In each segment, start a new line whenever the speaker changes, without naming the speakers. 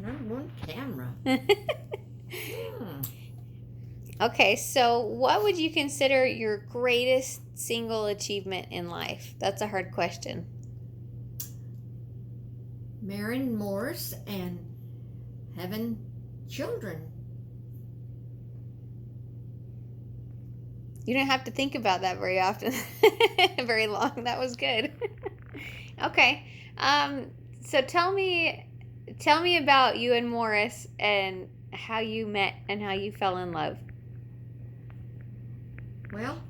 101 camera. Hmm.
Okay, so what would you consider your greatest single achievement in life? That's a hard question.
Marrying Morris and having children.
You don't have to think about that very often, very long. That was good. Okay, so tell me about you and Morris and how you met and how you fell in love.
Well,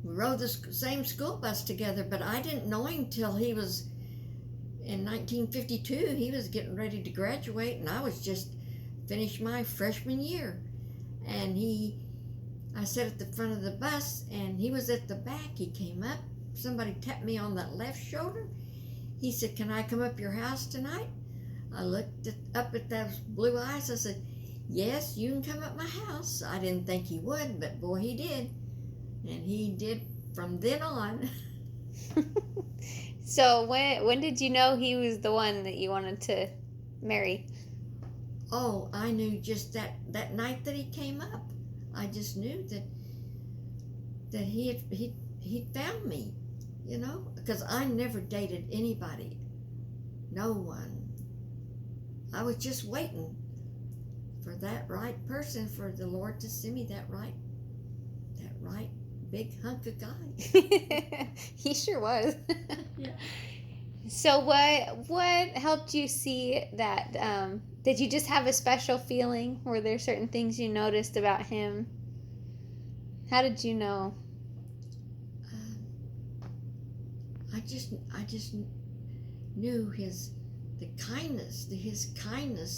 we rode the same school bus together, but I didn't know him till he was in 1952. He was getting ready to graduate, and I was just finished my freshman year. And I sat at the front of the bus, and he was at the back. He came up. Somebody tapped me on that left shoulder. He said, "Can I come up your house tonight?" I looked up at those blue eyes. I said, "Yes, you can come up my house." I didn't think he would, but boy, he did. And he did from then on.
So when did you know he was the one that you wanted to marry?
Oh, I knew just that night that he came up. I just knew that he found me, because I never dated anybody, no one. I was just waiting for that right person, for the Lord to send me that right big hunk of guy.
He sure was.
Yeah.
So what helped you see that? Did you just have a special feeling? Were there certain things you noticed about him? How did you know?
I just knew his kindness,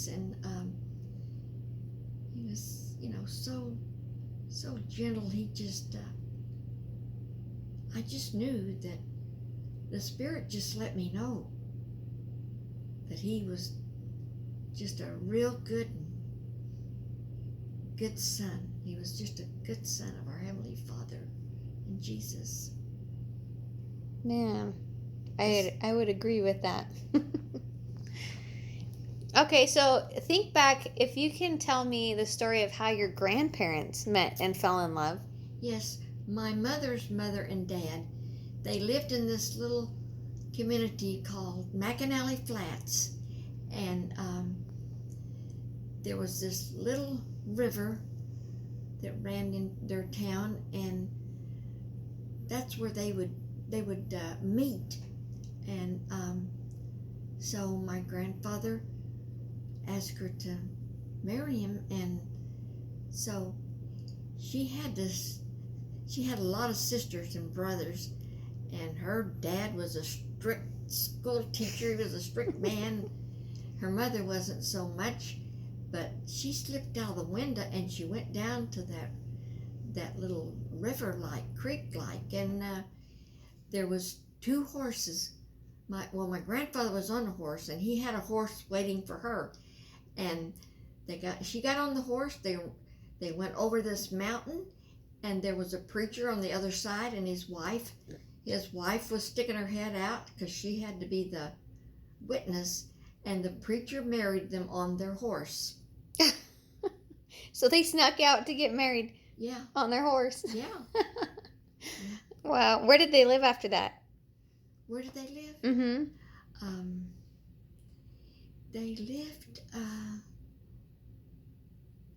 and he was, so gentle. He just, I just knew that the Spirit just let me know that he was just a real good son. He was just a good son of our Heavenly Father and Jesus.
Man, I would agree with that. Okay, so think back, if you can tell me the story of how your grandparents met and fell in love.
Yes, my mother's mother and dad, they lived in this little community called McAnally Flats, and there was this little river that ran in their town, and that's where they would meet. And so my grandfather asked her to marry him, and so she had a lot of sisters and brothers, and her dad was a strict school teacher. He was a strict man. Her mother wasn't so much, but she slipped out of the window and she went down to that little river-like, creek-like, and there was 2 horses. My grandfather was on a horse, and he had a horse waiting for her, and she got on the horse. They went over this mountain, and there was a preacher on the other side, and his wife was sticking her head out because she had to be the witness, and the preacher married them on their horse.
So they snuck out to get married.
Yeah.
On their horse.
Yeah.
Wow. Where did they live after that?
Where did they live?
Mm-hmm.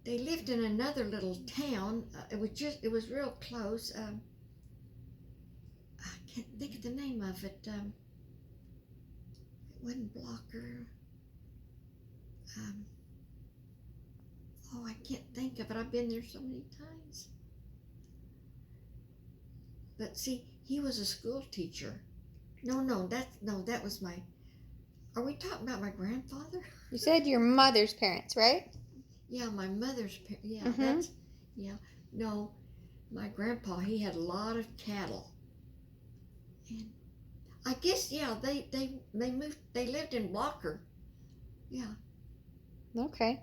They lived in another little town. It was real close. I can't think of the name of it. It wasn't Blocker. I can't think of it. I've been there so many times. But see, he was a school teacher. No, that was my. Are we talking about my grandfather?
You said your mother's parents, right?
Yeah, my mother's parents. Yeah,
Mm-hmm.
No, my grandpa, he had a lot of cattle, and I guess they moved. They lived in Blocker. Yeah.
Okay.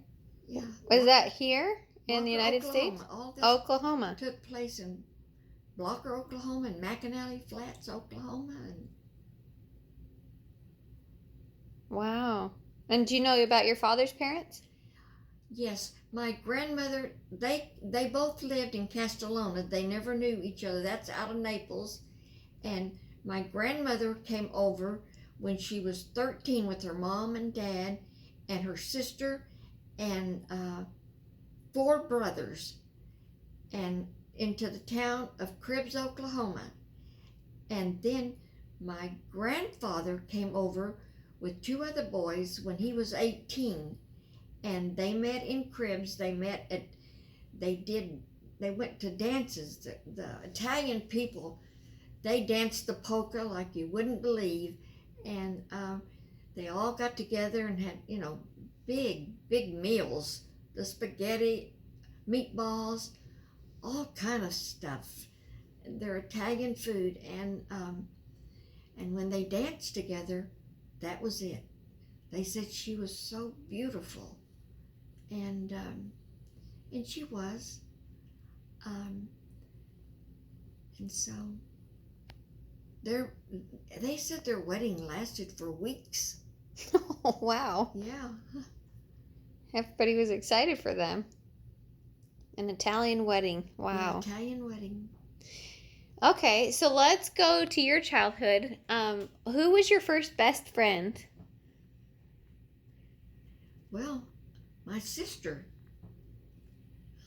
Yeah.
Was that here in
Blocker,
the United
Oklahoma.
States?
All this
Oklahoma.
took place in Blocker, Oklahoma, and McAnally Flats, Oklahoma, and
Wow. And do you know about your father's parents?
Yes, my grandmother, they both lived in Castellona. They never knew each other. That's out of Naples. And my grandmother came over when she was 13 with her mom and dad and her sister and four brothers, and into the town of Cribbs, Oklahoma. And then my grandfather came over with two other boys when he was 18, and they met in Cribbs. They went to dances. The Italian people, they danced the polka like you wouldn't believe, and they all got together and had, big meals, the spaghetti, meatballs, all kind of stuff. Their Italian food, and when they danced together, that was it. They said she was so beautiful, and she was, and so they said their wedding lasted for weeks.
Oh, wow.
Yeah.
Everybody was excited for them. An Italian wedding. Wow.
An Italian wedding.
Okay, so let's go to your childhood. Who was your first best friend?
Well, my sister.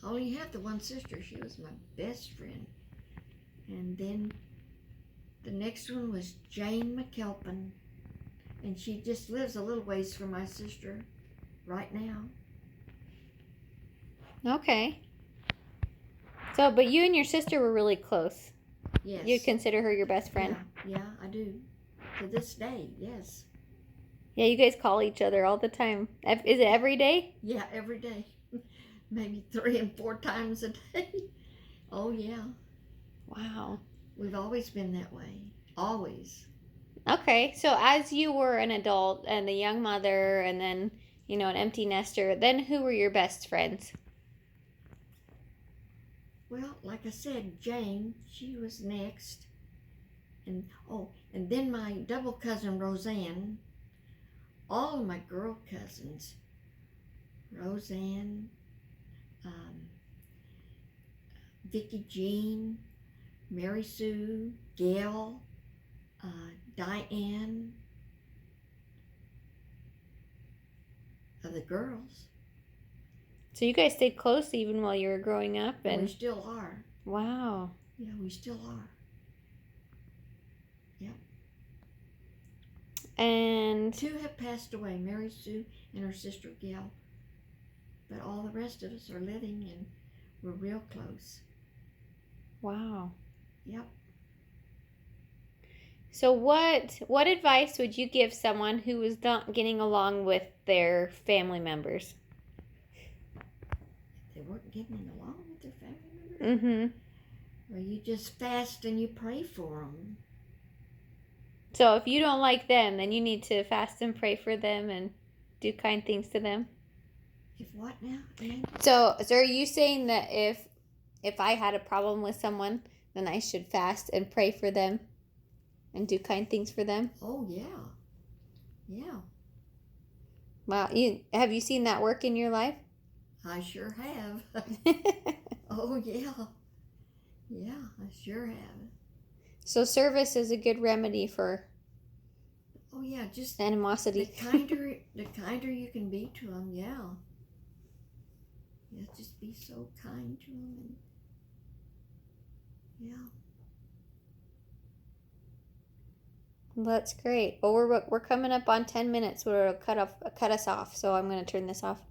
I only had the one sister. She was my best friend. And then the next one was Jane McKelpin. And she just lives a little ways from my sister right now.
Okay. So, but you and your sister were really close.
Yes.
You'd consider her your best friend?
Yeah, I do. To this day, yes.
Yeah, you guys call each other all the time. Is it every day?
Yeah, every day. Maybe 3 and 4 times a day. Oh, yeah.
Wow.
We've always been that way. Always.
Okay, so as you were an adult and a young mother and then, an empty nester, then who were your best friends?
Well, like I said, Jane, she was next. And then my double cousin Roseanne, all of my girl cousins, Roseanne, Vicky Jean, Mary Sue, Gail, Diane, the girls.
So you guys stayed close even while you were growing up?
And we still are.
Wow.
Yeah, we still are. Yep.
And
2 have passed away, Mary Sue and her sister Gail. But all the rest of us are living, and we're real close.
Wow.
Yep.
So what advice would you give someone who was not getting along with their family members?
They weren't getting along with their family members?
Mm-hmm.
Well, you just fast and you pray for them.
So if you don't like them, then you need to fast and pray for them and do kind things to them.
If what now?
So are you saying that if I had a problem with someone, then I should fast and pray for them and do kind things for them?
Oh, yeah. Yeah.
Wow. Have you seen that work in your life?
I sure have. Oh, yeah. Yeah, I sure have.
So service is a good remedy for
just
animosity.
The kinder you can be to them, yeah. Yeah, just be so kind to them, and yeah.
That's great. Well, we're coming up on 10 minutes. We'll cut us off, so I'm going to turn this off.